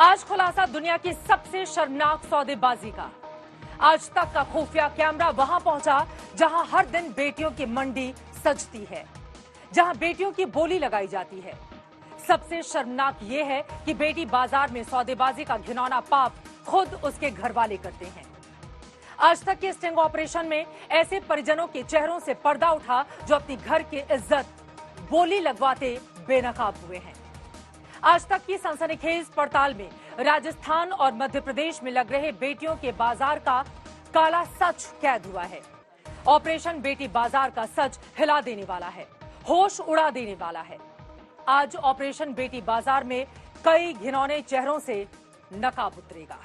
आज खुलासा दुनिया की सबसे शर्मनाक सौदेबाजी का। आज तक का खुफिया कैमरा वहां पहुंचा जहां हर दिन बेटियों की मंडी सजती है, जहां बेटियों की बोली लगाई जाती है। सबसे शर्मनाक यह है कि बेटी बाजार में सौदेबाजी का घिनौना पाप खुद उसके घर वाले करते हैं। आज तक के स्टिंग ऑपरेशन में ऐसे परिजनों के चेहरों से पर्दा उठा जो अपनी घर की इज्जत बोली लगवाते बेनकाब हुए हैं। आज तक की सनसनीखेज पड़ताल में राजस्थान और मध्य प्रदेश में लग रहे बेटियों के बाजार का काला सच कैद हुआ है। ऑपरेशन बेटी बाजार का सच हिला देने वाला है, होश उड़ा देने वाला है। आज ऑपरेशन बेटी बाजार में कई घिनौने चेहरों से नकाब उतरेगा।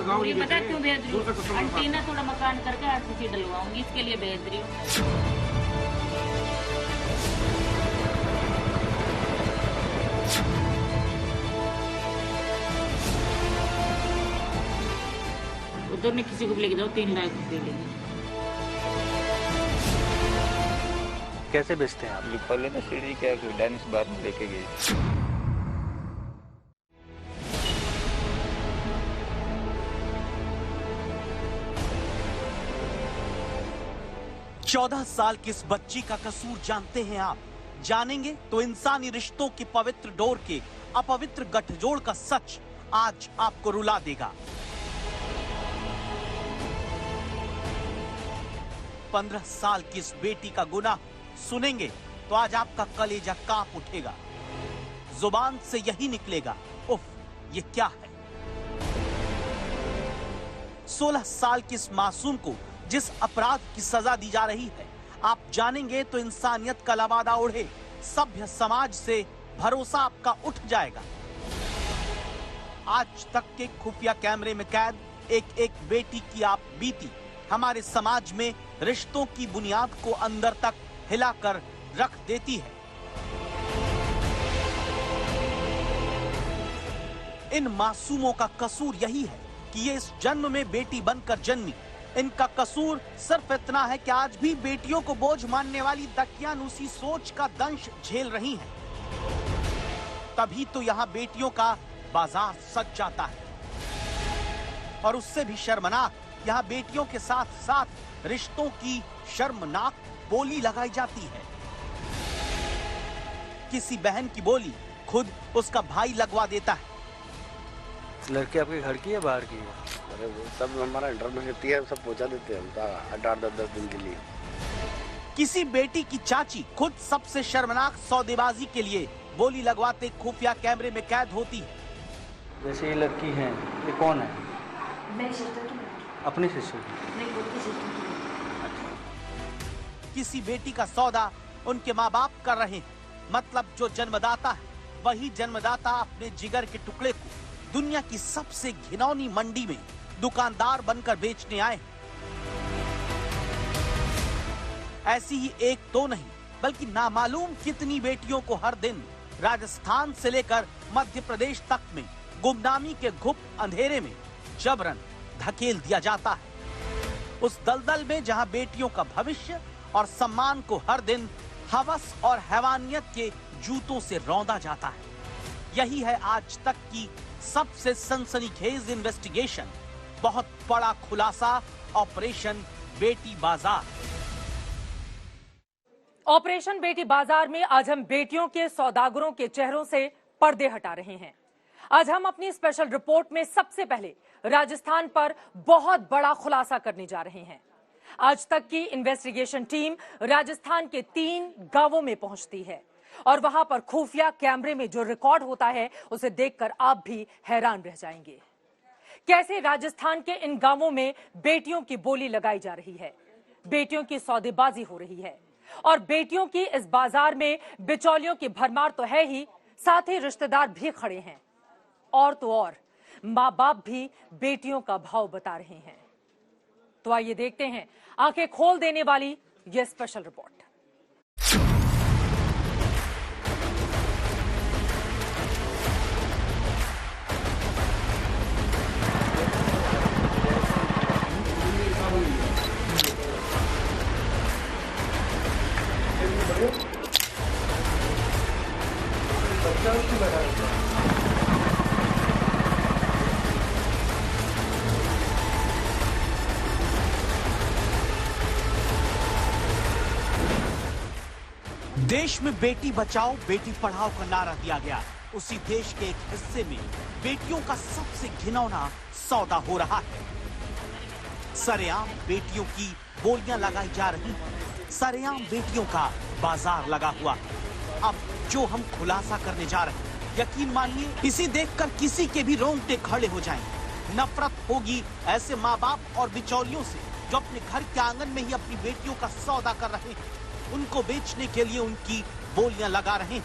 मुझे पता क्यों भेज रही हूँ? आंटी ना थोड़ा मकान करके आरसीसी डलवाऊंगी, इसके लिए भेज रही हूँ। उधर ने किसी को भी लेके जाओ, 3 लाख रुपए लेंगे। कैसे बेचते हैं आप? लिखा लेना सीढ़ी क्या डायनिस बार में लेके गए। चौदह साल की इस बच्ची का कसूर जानते हैं आप? जानेंगे तो इंसानी रिश्तों की पवित्र डोर के अपवित्र गठजोड़ का सच आज आपको रुला देगा। 15 साल की इस बेटी का गुनाह सुनेंगे तो आज आपका कलेजा कांप उठेगा। जुबान से यही निकलेगा, उफ, ये क्या है। 16 साल की इस मासूम को जिस अपराध की सजा दी जा रही है, आप जानेंगे तो इंसानियत का लबादा उड़े, सभ्य समाज से भरोसा आपका उठ जाएगा। आज तक के खुफिया कैमरे में कैद एक एक बेटी की आप बीती हमारे समाज में रिश्तों की बुनियाद को अंदर तक हिलाकर रख देती है। इन मासूमों का कसूर यही है कि ये इस जन्म में बेटी बनकर जन्मी। इनका कसूर सिर्फ इतना है कि आज भी बेटियों को बोझ मानने वाली दकियानूसी सोच का दंश झेल रही हैं। तभी तो यहाँ बेटियों का बाजार सज जाता है। और उससे भी शर्मनाक, यहाँ बेटियों के साथ साथ रिश्तों की शर्मनाक बोली लगाई जाती है। किसी बहन की बोली खुद उसका भाई लगवा देता है। लड़की आपके घर की है बाहर की है? अरे वो सब हमारा इंटर में रहती है, सब पहुंचा देते हैं हम 8-10 दिन के लिए। किसी बेटी की चाची खुद सबसे शर्मनाक सौदेबाजी के लिए बोली लगवाते खुफिया कैमरे में कैद होती है। जैसे ये लड़की है, ये कौन है? मेरी सिस्टर की, अपनी सिस्टर की? नहीं, खुद की सिस्टर की। किसी बेटी का सौदा उनके माँ बाप कर रहे हैं। मतलब जो जन्मदाता है वही जन्मदाता अपने जिगर के टुकड़े को दुनिया की सबसे घिनौनी मंडी में दुकानदार बनकर बेचने आए। ऐसी ही एक तो नहीं बल्कि नामालूम कितनी बेटियों को हर दिन राजस्थान से लेकर मध्य प्रदेश तक में गुमनामी के गुप्त अंधेरे में जबरन धकेल दिया जाता है। उस दलदल में जहां बेटियों का भविष्य और सम्मान को हर दिन हवस और हैवानियत के जूतों से रौंदा जाता है। यही है आज तक की सबसे सनसनीखेज इन्वेस्टिगेशन, बहुत बड़ा खुलासा, ऑपरेशन बेटी बाजार। ऑपरेशन बेटी बाजार में आज हम बेटियों के सौदागरों के चेहरों से पर्दे हटा रहे हैं। आज हम अपनी स्पेशल रिपोर्ट में सबसे पहले राजस्थान पर बहुत बड़ा खुलासा करने जा रहे हैं। आज तक की इन्वेस्टिगेशन टीम राजस्थान के 3 गांवों में पहुंचती है और वहां पर खुफिया कैमरे में जो रिकॉर्ड होता है उसे देखकर आप भी हैरान रह जाएंगे। कैसे राजस्थान के इन गांवों में बेटियों की बोली लगाई जा रही है, बेटियों की सौदेबाजी हो रही है और बेटियों की इस बाजार में बिचौलियों की भरमार तो है ही, साथ ही रिश्तेदार भी खड़े हैं और तो और माँ बाप भी बेटियों का भाव बता रहे हैं। तो आइए देखते हैं आंखें खोल देने वाली यह स्पेशल रिपोर्ट। देश में बेटी बचाओ बेटी पढ़ाओ का नारा दिया गया। उसी देश के एक हिस्से में बेटियों का सबसे घिनौना सौदा हो रहा है। सरेआम बेटियों की बोलियां लगाई जा रही हैं। सरेआम बेटियों का बाजार लगा हुआ है। अब जो हम खुलासा करने जा रहे हैं, यकीन मानिए इसे देखकर किसी के भी रोंगटे खड़े हो जाएंगे। नफरत होगी ऐसे माँ बाप और बिचौलियों से जो अपने घर के आंगन में ही अपनी बेटियों का सौदा कर रहे हैं, उनको बेचने के लिए उनकी बोलियां लगा रहे हैं।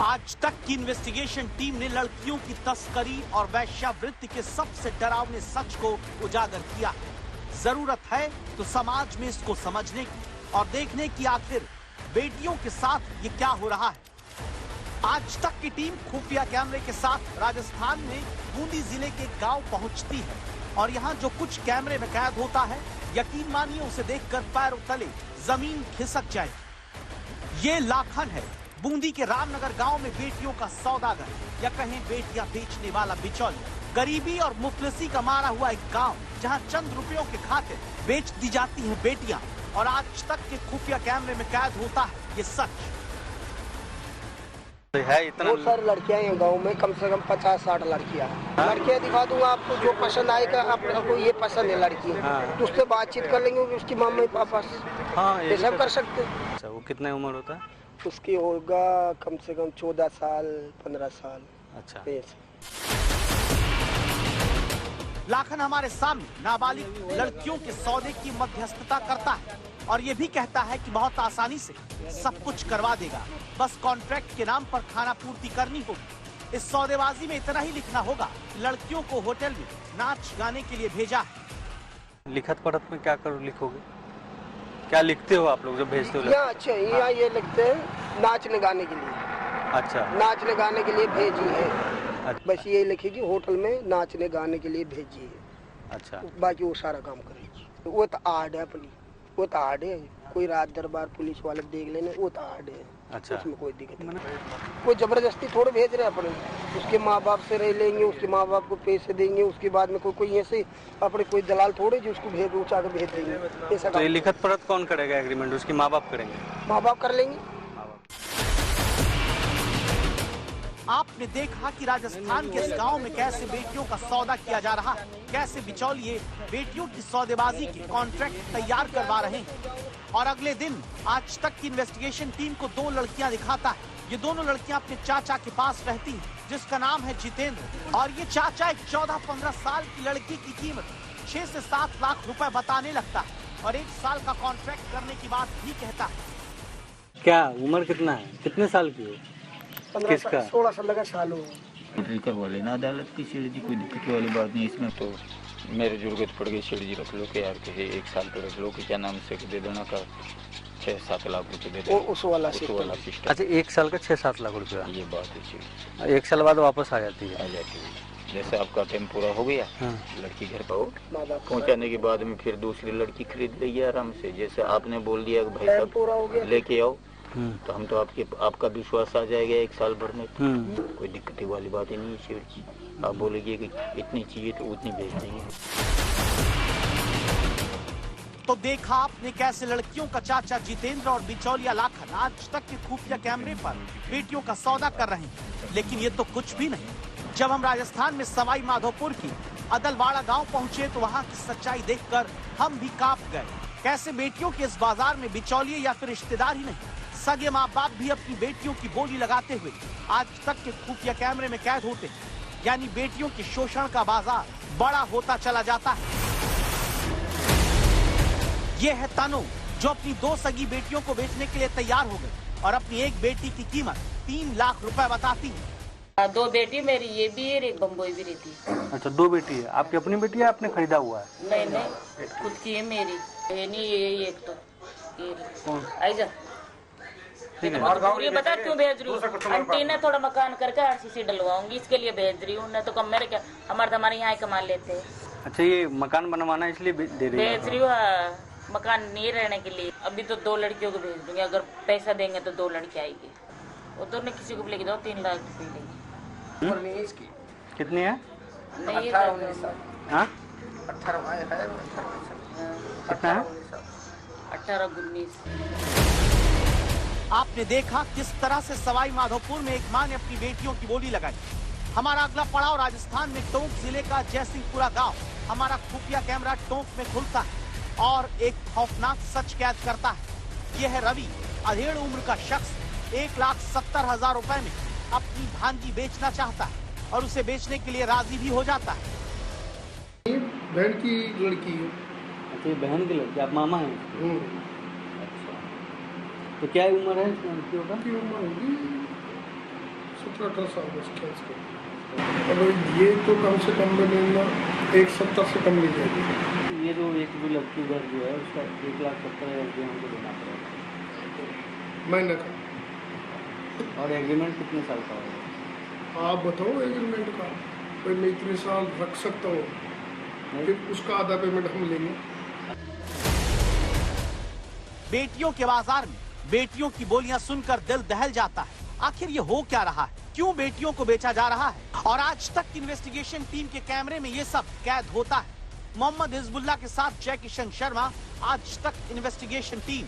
आज तक की इन्वेस्टिगेशन टीम ने लड़कियों की तस्करी और वेश्यावृत्ति के सबसे डरावने सच को उजागर किया। जरूरत है तो समाज में इसको समझने की और देखने की आखिर बेटियों के साथ ये क्या हो रहा है। आज तक की टीम खुफिया कैमरे के साथ राजस्थान में बूंदी जिले के गांव पहुंचती है और यहाँ जो कुछ कैमरे में कैद होता है, यकीन मानिए उसे देखकर पैरों तले जमीन खिसक जाए। ये लाखन है, बूंदी के रामनगर गांव में बेटियों का सौदागर या कहें बेटियां बेचने वाला बिचौलिया। गरीबी और मुफलिसी का मारा हुआ एक गांव जहां चंद रुपयों के खातिर बेच दी जाती हैं बेटियां और आज तक के खुफिया कैमरे में कैद होता है ये सच। है इतना बहुत सारी लड़कियां हैं गांव में, कम से कम 50-60 लड़कियां। लड़कियां दिखा दूंगा आपको, जो पसंद आएगा आपको ये पसंद है लड़की, तो उससे बातचीत कर लेंगे उसकी मम्मी पापा से। हाँ, ये सब कर सकते हैं। अच्छा, वो कितने उम्र होता है उसकी? होगा कम से कम 14 साल 15 साल। अच्छा, लाखन हमारे सामने नाबालिग लड़कियों के सौदे की मध्यस्थता करता है और ये भी कहता है कि बहुत आसानी से सब कुछ करवा देगा, बस कॉन्ट्रैक्ट के नाम पर खाना पूर्ति करनी होगी। इस सौदेबाजी में इतना ही लिखना होगा, लड़कियों को होटल में नाच गाने के लिए भेजा है। लिखत पढ़त में क्या करो लिखोगे, क्या लिखते हो आप लोग जब भेजते हो? अच्छा, यहाँ ये लिखते हैं नाचने गाने के लिए। अच्छा, नाचने गाने के लिए भेजी है। अच्छा। बस ये लिखेगी होटल में नाचने गाने के लिए भेजी है। अच्छा, बाकी वो सारा काम करेगी। वो तो आर्ट है अपनी, वो तो आर्ट है। कोई रात दरबार पुलिस वाले देख लेने, वो तो आर्ट है। अच्छा, उसमें कोई दिक्कत नहीं। कोई जबरदस्ती थोड़े भेज रहे अपने, उसके माँ बाप से रह लेंगे, उसके माँ बाप को पैसे देंगे, उसके बाद में कोई ऐसे अपने कोई दलाल थोड़े जो उसको भेज उठा के भेज देंगे। ऐसा तो ये लिखत पढ़त कौन करेगा एग्रीमेंट? उसकी माँ बाप करेंगे? माँ बाप कर लेंगे। आपने देखा कि राजस्थान के इस गांव में कैसे बेटियों का सौदा किया जा रहा है, कैसे बिचौलिए बेटियों की सौदेबाजी के कॉन्ट्रैक्ट तैयार करवा रहे हैं। और अगले दिन आज तक की इन्वेस्टिगेशन टीम को 2 लड़कियां दिखाता है। ये दोनों लड़कियां अपने चाचा के पास रहती हैं, जिसका नाम है जितेंद्र। और ये चाचा एक 14-15 साल की लड़की की कीमत 6 से 7 लाख रुपए बताने लगता है और 1 साल का कॉन्ट्रैक्ट करने की बात भी कहता है। क्या उम्र कितना है, कितने साल की है? 16-17 साल हो। करवा लेना अदालत की सीढ़ी जी, कोई दिक्कत वाली बात नहीं इसमें। तो मेरे जरूरत पड़ गई सीढ़ी जी रख लो के यार के 1 साल पे रख लो कि क्या नाम से दे देना का 6-7 लाख रुपए दे देना। उस वाला सिस्टम। अच्छा, 1 साल का 6-7 लाख रुपया? ये बात है सीढ़ी। 1 साल बाद वापस आ जाती है? आ जाती है। जैसे आपका टाइम पूरा हो गया, हाँ। लड़की घर पर पहुंचाने के बाद में फिर दूसरी लड़की खरीद लेगी आराम से। जैसे आपने बोल दिया कि भाई साहब पूरा हो गया लेके आओ, तो हम तो आपका विश्वास आ जाएगा 1 साल भर में। कोई दिक्कत वाली बात ही नहीं है शेर जी। आप बोलेंगे कि इतनी चाहिए तो उतनी भेज देंगे। तो देखा आपने कैसे लड़कियों का चाचा जितेंद्र और बिचौलिया लाखन आज तक के खुफिया कैमरे पर बेटियों का सौदा कर रहे हैं। लेकिन ये तो कुछ भी नहीं। जब हम राजस्थान में सवाई माधोपुर की अदलवाड़ा गांव पहुंचे तो वहां की सच्चाई देखकर हम भी कांप गए। कैसे बेटियों के इस बाजार में बिचौलिए या फिर रिश्तेदार ही नहीं, सगे माँ बाप भी अपनी बेटियों की बोली लगाते हुए आज तक के खुफिया कैमरे में कैद होते हैं। यानी बेटियों के शोषण का बाजार बड़ा होता चला जाता है। ये है तनु, जो अपनी 2 सगी बेटियों को बेचने के लिए तैयार हो गई और अपनी एक बेटी की कीमत 3 लाख रुपए बताती है। 2 बेटी मेरी, ये भी है, एक बम्बई भी रहती है। अच्छा, 2 बेटी है आपकी? अपनी बेटी है आपने खरीदा हुआ है? नहीं, खुद की है मेरी। ये नहीं, ये एक तो कौन? आई जा। ये बता क्यों भेज रही हूँ? एंटीना थोड़ा मकान करके RCC डलवाऊंगी, इसके लिए भेज रही हूँ। नहीं तो कम मेरे क्या, हमारे यहाँ कमा लेते हैं। अच्छा, ये मकान बनवाना इसलिए दे रही है? भेज रही हूँ मकान नहीं रहने के लिए। अभी तो 2 लड़कियों को भेज दूंगी, अगर पैसा देंगे तो 2 लड़की आएगी उधर ने किसी को भी लेके जाओ 3 लाख रुपए लेगी। कितनी है? नहीं ये हाँ कितना है? 18-19। आपने देखा किस तरह से सवाई माधोपुर में एक मां ने अपनी बेटियों की बोली लगाई। हमारा अगला पड़ाव राजस्थान में टोंक जिले का जयसिंहपुरा गांव। हमारा खुफिया कैमरा टोंक में खुलता है और एक खौफनाक सच कैद करता है। यह है रवि, अधेड़ उम्र का शख्स 1,70,000 रुपए में अपनी भांजी बेचना चाहता है और उसे बेचने के लिए राजी भी हो जाता है। बहन की लड़की है। अच्छा ये बहन की लड़की, आप मामा हैं? अच्छा तो क्या उम्र है इस लड़कियों का? की उम्र होगी 17-18 साल बस क्या इसका। अब ये तो कम से कम लेना 1,70,000 से कम ले जाएगी। ये जो एक भी लड़की घर जो है उसका 1,70,000 रुपये हमको देना पड़ेगा महीने का। और एग्रीमेंट कितने साल का होगा? आप बताओ एग्रीमेंट का। भाई मैं इतने साल रख सकता हूँ, फिर उसका आधा पेमेंट हम लेंगे। बेटियों के बाजार में बेटियों की बोलियां सुनकर दिल दहल जाता है। आखिर ये हो क्या रहा है? क्यों बेटियों को बेचा जा रहा है? और आज तक इन्वेस्टिगेशन टीम के कैमरे में ये सब कैद होता है। मोहम्मद हिजबुल्लाह के साथ जय किशन शर्मा, आज तक इन्वेस्टिगेशन टीम।